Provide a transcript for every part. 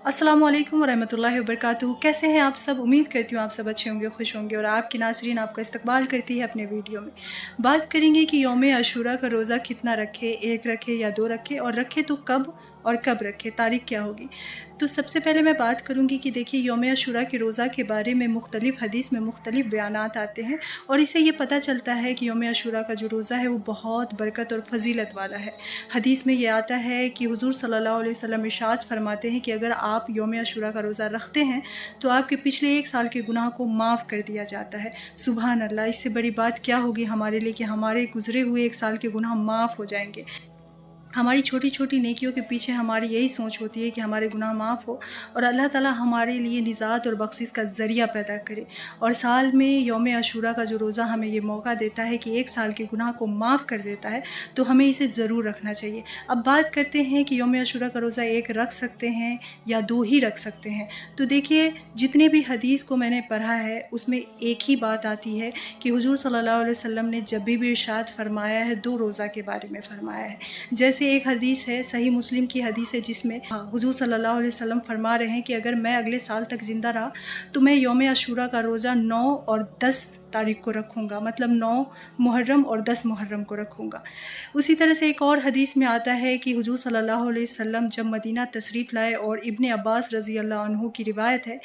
अस्सलामु अलैकुम वरहमतुल्लाहि वबरकातुहू। कैसे हैं आप सब? उम्मीद करती हूँ आप सब अच्छे होंगे, खुश होंगे और आपकी नासरीन आपका इस्तकबाल करती है अपने वीडियो में। बात करेंगे कि यौम आशूरा का रोज़ा कितना रखे, एक रखे या दो रखे, और रखे तो कब और कब रखे, तारीख क्या होगी। तो सबसे पहले मैं बात करूंगी कि देखिए यौम आशूरा के रोज़ा के बारे में मुख्तलिफ हदीस में मुख्तलिफ बयानात आते हैं और इससे ये पता चलता है कि यौम आशूरा का जो रोज़ा है वो बहुत बरकत और फजीलत वाला है। हदीस में ये आता है कि हुज़ूर सल्लल्लाहु अलैहि वसल्लम इरशाद फरमाते हैं कि अगर आप यौम आशूरा का रोज़ा रखते हैं तो आपके पिछले एक साल के गुनाह को माफ़ कर दिया जाता है। सुभान अल्लाह, इससे बड़ी बात क्या होगी हमारे लिए कि हमारे गुजरे हुए एक साल के गुनाह माफ़ हो जाएंगे। हमारी छोटी छोटी नेकियों के पीछे हमारी यही सोच होती है कि हमारे गुनाह माफ़ हो और अल्लाह ताला हमारे लिए निजात और बख्शिश का ज़रिया पैदा करे। और साल में यौम आशूरा का जो रोज़ा हमें ये मौका देता है कि एक साल के गुनाह को माफ़ कर देता है, तो हमें इसे ज़रूर रखना चाहिए। अब बात करते हैं कि यौम आशूरा का रोज़ा एक रख सकते हैं या दो ही रख सकते हैं। तो देखिए जितने भी हदीस को मैंने पढ़ा है उसमें एक ही बात आती है कि हुज़ूर सल्लल्लाहु अलैहि वसल्लम ने जब भी इरशाद फरमाया है दो रोज़ा के बारे में फरमाया है। जैसे एक हदीस है, सही मुस्लिम की हदीस है, जिसमें हुजूर सल्लल्लाहु अलैहि वसल्लम फरमा रहे हैं कि अगर मैं अगले साल तक जिंदा रहा तो मैं यौम आशूरा का रोज़ा 9 और 10 तारीख को रखूँगा, मतलब 9 मुहर्रम और 10 मुहर्रम को रखूँगा। उसी तरह से एक और हदीस में आता है कि हुजूर सल्लल्लाहु अलैहि वसल्लम जब मदीना तशरीफ़ लाए, और इब्ने अब्बास रज़ी अल्लाह अन्हु की रिवायत है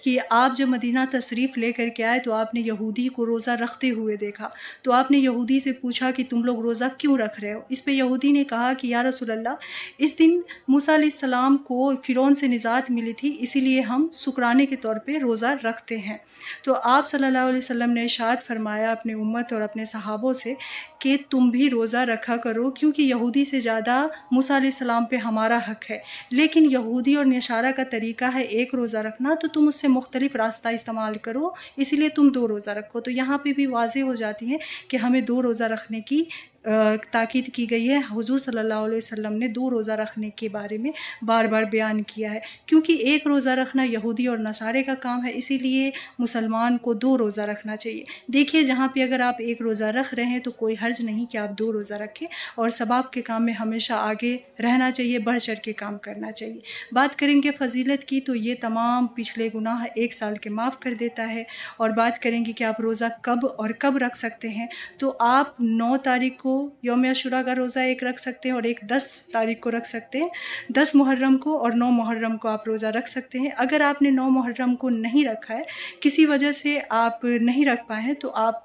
कि आप जब मदीना तशरीफ़ लेकर के आए तो आपने यहूदी को रोज़ा रखते हुए देखा। तो आपने यहूदी से पूछा कि तुम लोग रोज़ा क्यों रख रहे हो? इस पे यहूदी ने कहा कि या रसूल अल्लाह, इस दिन मूसा अलैहिस्सलाम को फ़िरौन से निजात मिली थी, इसीलिए हम शुक्राने के तौर पे रोज़ा रखते हैं। तो आप सल्लल्लाहु अलैहि वसल्लम ने इरशाद फरमाया अपने उम्मत और अपने सहाबों से कि तुम भी रोज़ा रखा करो, क्योंकि यहूदी से ज़्यादा मूसा अलैहिस्सलाम पे हमारा हक है। लेकिन यहूदी और नशारा का तरीका है एक रोज़ा रखना, तो तुम उससे मुख्तलिफ रास्ता इस्तेमाल करो, इसीलिए तुम दो रोज़ा रखो। तो यहाँ पे भी वाज़ेह हो जाती है कि हमें दो रोज़ा रखने की ताकीद की गई है। हुजूर सल्लल्लाहु अलैहि वसल्लम ने दो रोज़ा रखने के बारे में बार बार बयान किया है, क्योंकि एक रोज़ा रखना यहूदी और नसारे का काम है, इसीलिए मुसलमान को दो रोज़ा रखना चाहिए। देखिए जहाँ पे अगर आप एक रोज़ा रख रहे हैं तो कोई हर्ज नहीं कि आप दो रोज़ा रखें, और सबाब के काम में हमेशा आगे रहना चाहिए, बढ़ चढ़ के काम करना चाहिए। बात करेंगे फजीलत की, तो ये तमाम पिछले गुनाह एक साल के माफ़ कर देता है। और बात करेंगे कि आप रोज़ा कब और कब रख सकते हैं, तो आप 9 तारीख को यौम आशूरा का रोज़ा एक रख सकते हैं और एक 10 तारीख को रख सकते हैं। 10 मुहर्रम को और 9 मुहर्रम को आप रोज़ा रख सकते हैं। अगर आपने 9 मुहर्रम को नहीं रखा है, किसी वजह से आप नहीं रख पाए हैं, तो आप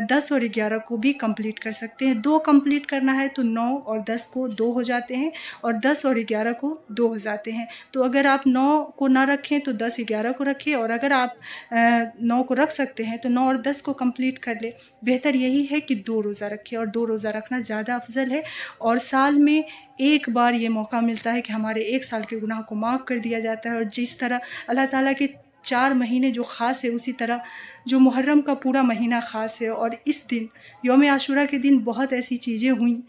10 और 11 को भी कंप्लीट कर सकते हैं। 2 कंप्लीट करना है तो 9 और 10 को 2 हो जाते हैं और 10 और 11 को 2 हो जाते हैं। तो अगर आप 9 को ना रखें तो 10 11 को रखें, और अगर आप 9 को रख सकते हैं तो 9 और 10 को कंप्लीट कर ले। बेहतर यही है कि 2 रोज़ा रखें, और 2 रोज़ा रखना ज़्यादा अफजल है। और साल में एक बार ये मौका मिलता है कि हमारे एक साल के गुनाह को माफ़ कर दिया जाता है। और जिस तरह अल्लाह ताला के 4 महीने जो ख़ास है, उसी तरह जो मुहर्रम का पूरा महीना ख़ास है। और इस दिन यौम आशूरा के दिन बहुत ऐसी चीज़ें हुई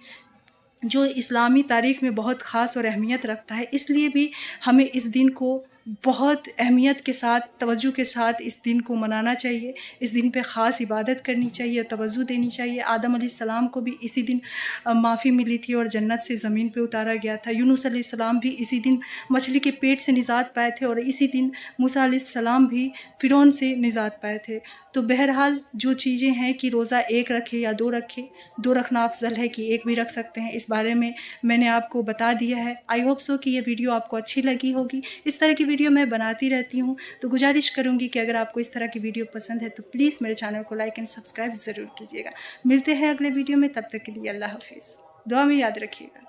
जो इस्लामी तारीख़ में बहुत ख़ास और अहमियत रखता है, इसलिए भी हमें इस दिन को बहुत अहमियत के साथ, तवज्जो के साथ इस दिन को मनाना चाहिए। इस दिन पे ख़ास इबादत करनी चाहिए, तवज्जो देनी चाहिए। आदम अलैहिस्सलाम को भी इसी दिन माफ़ी मिली थी और जन्नत से ज़मीन पे उतारा गया था। यूनुस अलैहिस्सलाम भी इसी दिन मछली के पेट से निजात पाए थे, और इसी दिन मूसा अलैहिस्सलाम भी फ़िरौन से निजात पाए थे। तो बहरहाल जो चीज़ें हैं कि रोज़ा एक रखे या दो रखे, दो रखना अफजल है कि एक भी रख सकते हैं, इस बारे में मैंने आपको बता दिया है। आई होप सो कि ये वीडियो आपको अच्छी लगी होगी। इस तरह की वीडियो मैं बनाती रहती हूँ, तो गुजारिश करूँगी कि अगर आपको इस तरह की वीडियो पसंद है तो प्लीज़ मेरे चैनल को लाइक एंड सब्सक्राइब ज़रूर कीजिएगा। मिलते हैं अगले वीडियो में, तब तक के लिए अल्लाह हाफिज़। दुआ में याद रखिएगा।